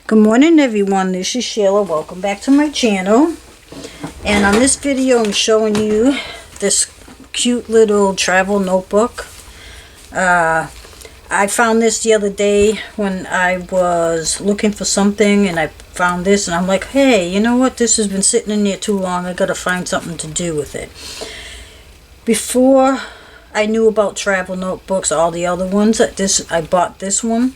Good morning everyone, this is Sheila. Welcome back to my channel. And on this video I'm showing you this cute little travel notebook. I found this the other day when I was looking for something, and I found this and I'm like, hey, you know what, this has been sitting in there too long. I gotta find something to do with it. Before I knew about travel notebooks, all the other ones, I bought this one.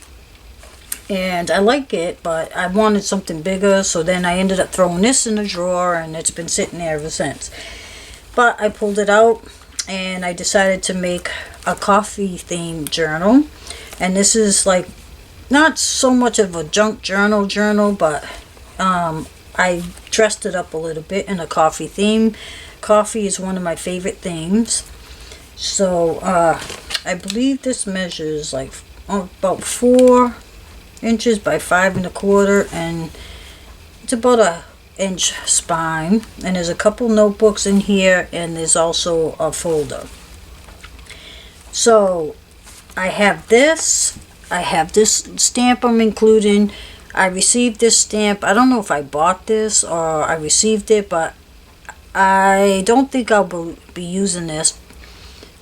And I like it, but I wanted something bigger, so then I ended up throwing this in the drawer, and it's been sitting there ever since. But I pulled it out, and I decided to make a coffee themed journal. And this is like not so much of a junk journal, but I dressed it up a little bit in a coffee theme. Coffee is one of my favorite themes. So I believe this measures like about 4 inches by 5 1/4, and it's about a inch spine, and there's a couple notebooks in here, and there's also a folder. So I have this stamp I'm including. I received this stamp. I don't know if I bought this or I received it, but I don't think I'll be using this.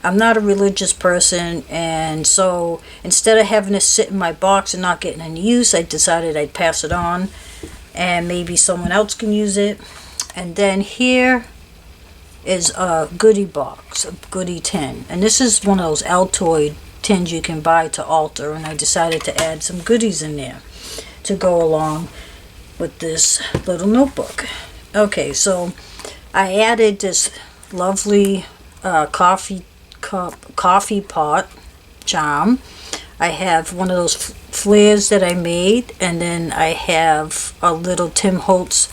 I'm not a religious person, and so instead of having it sit in my box and not getting any use, I decided I'd pass it on and maybe someone else can use it. And then here is a goodie box, a goodie tin, and this is one of those Altoid tins you can buy to alter, and I decided to add some goodies in there to go along with this little notebook. Okay, so I added this lovely coffee pot charm. I have one of those flares that I made, and then I have a little Tim Holtz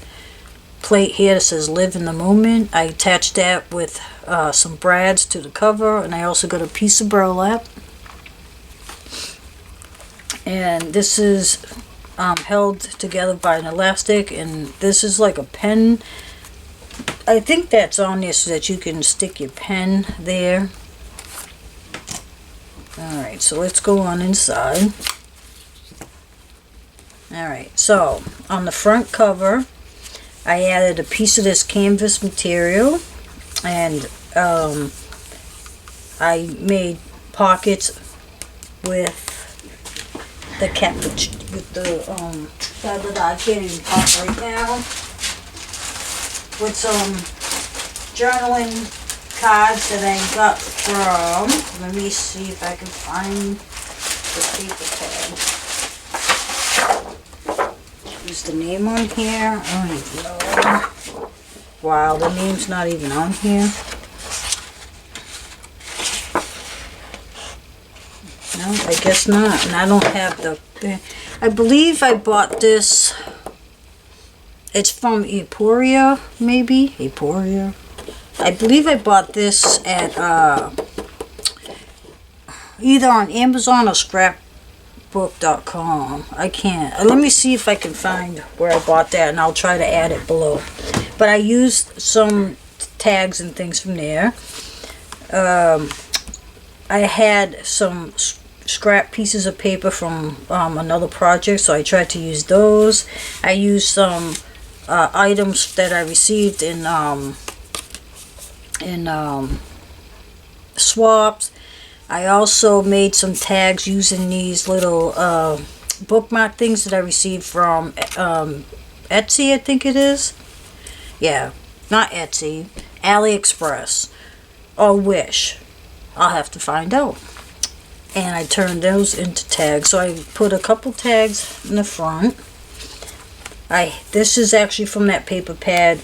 plate here that says live in the moment. I attached that with some brads to the cover, and I also got a piece of burlap, and this is held together by an elastic, and this is like a pen. I think that's on there so that you can stick your pen there. Alright, so let's go on inside. Alright, so on the front cover I added a piece of this canvas material, and I made pockets with the feather that I can't even pop right now, with some journaling cards that I got from, let me see if I can find the paper tag. Is the name on here? I don't even know. Wow, the name's not even on here. No, I guess not. And I don't have the, I believe I bought this. It's from Ephemera, maybe? Ephemera. I believe I bought this at either on Amazon or scrapbook.com. I can't. Let me see if I can find where I bought that, and I'll try to add it below. But I used some tags and things from there. I had some scrap pieces of paper from another project, so I tried to use those. I used some items that I received in swaps. I also made some tags using these little bookmark things that I received from Etsy, I think it is. Yeah, not Etsy, AliExpress or Wish. I'll have to find out. And I turned those into tags. So I put a couple tags in the front. This is actually from that paper pad,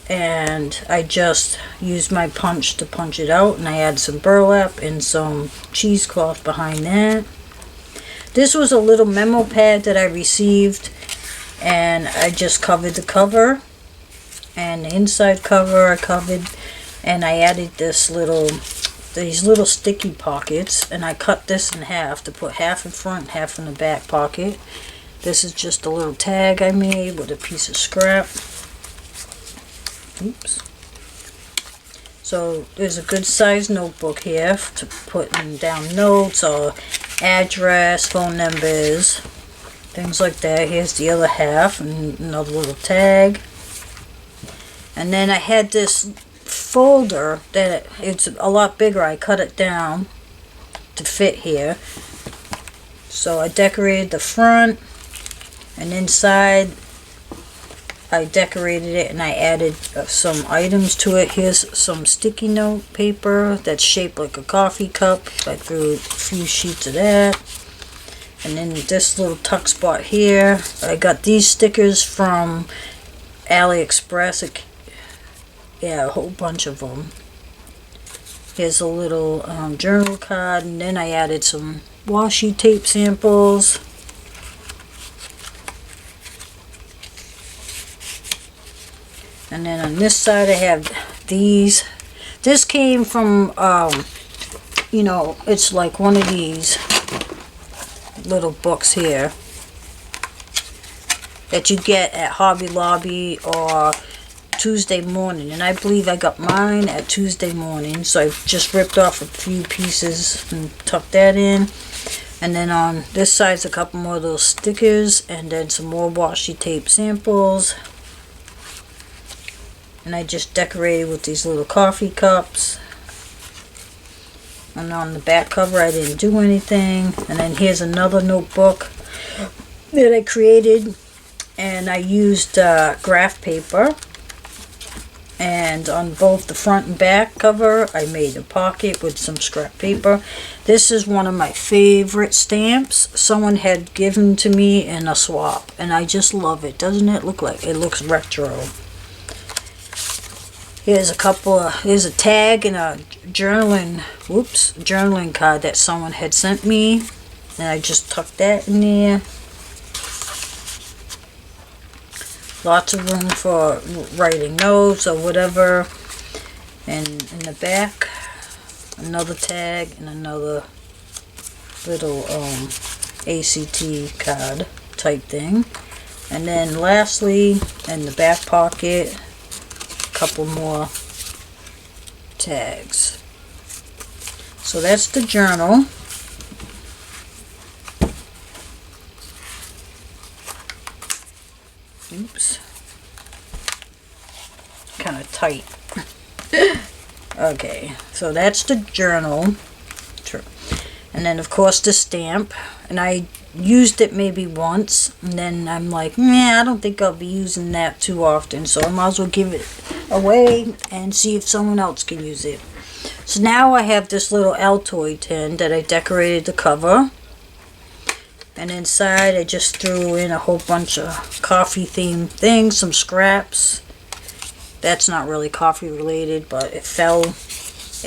and I just used my punch to punch it out, and I added some burlap and some cheesecloth behind that. This was a little memo pad that I received, and I just covered the cover, and the inside cover I covered, and I added these little sticky pockets, and I cut this in half to put half in front, half in the back pocket. This is just a little tag I made with a piece of scrap. Oops. So there's a good size notebook here to putting down notes or address, phone numbers. things like that. Here's the other half, and another little tag. And then I had this folder that it's a lot bigger. I cut it down to fit here. So I decorated the front, and inside I decorated it and I added some items to it. Here's some sticky note paper that's shaped like a coffee cup. I threw a few sheets of that. And then this little tuck spot here. I got these stickers from AliExpress. Yeah, a whole bunch of them. Here's a little journal card, and then I added some washi tape samples. And then on this side I have these. This came from, you know, it's like one of these little books here that you get at Hobby Lobby or Tuesday Morning. And I believe I got mine at Tuesday Morning. So I just ripped off a few pieces and tucked that in. And then on this side's a couple more little stickers and then some more washi tape samples. And I just decorated with these little coffee cups. And on the back cover I didn't do anything. And then here's another notebook that I created. And I used graph paper. And on both the front and back cover I made a pocket with some scrap paper. This is one of my favorite stamps. Someone had given to me in a swap. And I just love it. Doesn't it look like it looks retro? Here's here's a tag and a journaling card that someone had sent me. And I just tucked that in there. Lots of room for writing notes or whatever. And in the back, another tag and another little ACT card type thing. And then lastly, in the back pocket, couple more tags. So that's the journal. Oops. Kind of tight. Okay, so that's the journal. And then of course the stamp. And I used it maybe once, and then I'm like, I don't think I'll be using that too often, so I might as well give it away and see if someone else can use it. So now I have this little Altoid tin that I decorated the cover, and inside I just threw in a whole bunch of coffee themed things, some scraps. That's not really coffee related, but it fell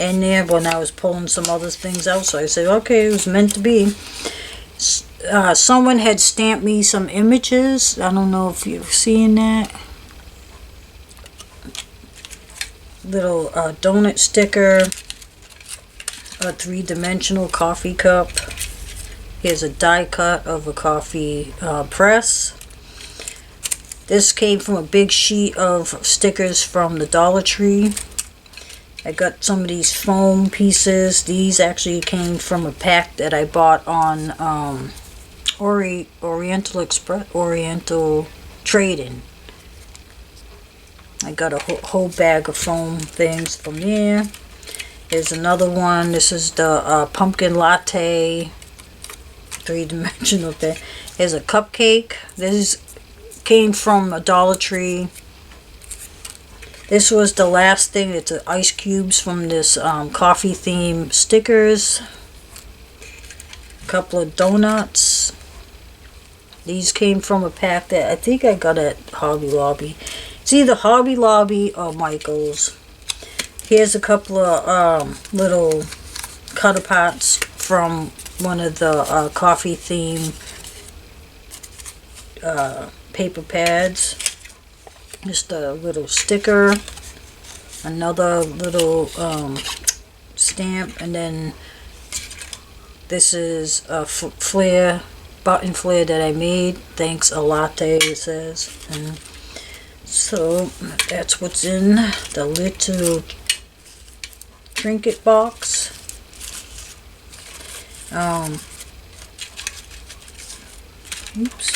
in there when I was pulling some other things out, so I said okay, it was meant to be. Someone had stamped me some images. I don't know if you've seen that. Little donut sticker. A three-dimensional coffee cup. Here's a die cut of a coffee press. This came from a big sheet of stickers from the Dollar Tree. I got some of these foam pieces. These actually came from a pack that I bought on Oriental Express, Oriental Trading. I got a whole bag of foam things from there. Here's another one. This is the pumpkin latte, three-dimensional thing. Here's a cupcake. This came from a Dollar Tree. This was the last thing. It's ice cubes from this coffee theme stickers. A couple of donuts. These came from a pack that I think I got at Hobby Lobby. It's either Hobby Lobby or Michael's. Here's a couple of little cut aparts from one of the coffee theme paper pads. Just a little sticker, another little stamp, and then this is a button flare that I made. Thanks a latte, it says. And so that's what's in the little trinket box. Oops.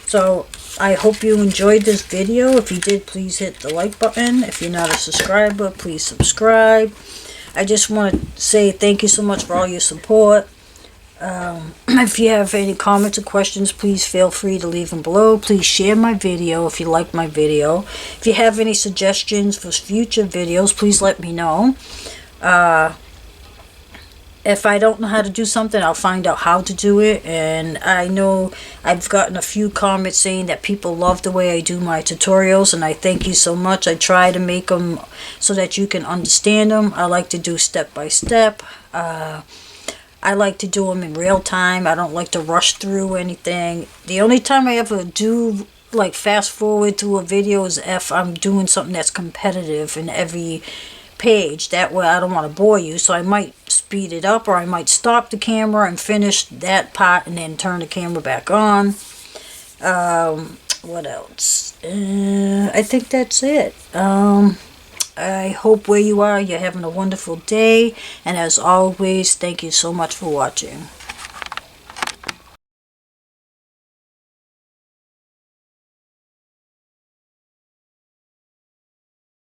So I hope you enjoyed this video. If you did, please hit the like button. If you're not a subscriber, please subscribe. I just want to say thank you so much for all your support. If you have any comments or questions, please feel free to leave them below. Please share my video if you like my video. If you have any suggestions for future videos, please let me know. If I don't know how to do something, I'll find out how to do it. And I know I've gotten a few comments saying that people love the way I do my tutorials, and I thank you so much. I try to make them so that you can understand them. I like to do step by step. I like to do them in real time. I don't like to rush through anything. The only time I ever do like fast forward through a video is if I'm doing something that's competitive in every page. That way I don't want to bore you, so I might speed it up, or I might stop the camera and finish that part and then turn the camera back on. What else? I think that's it. I hope where you are, you're having a wonderful day, and as always, thank you so much for watching.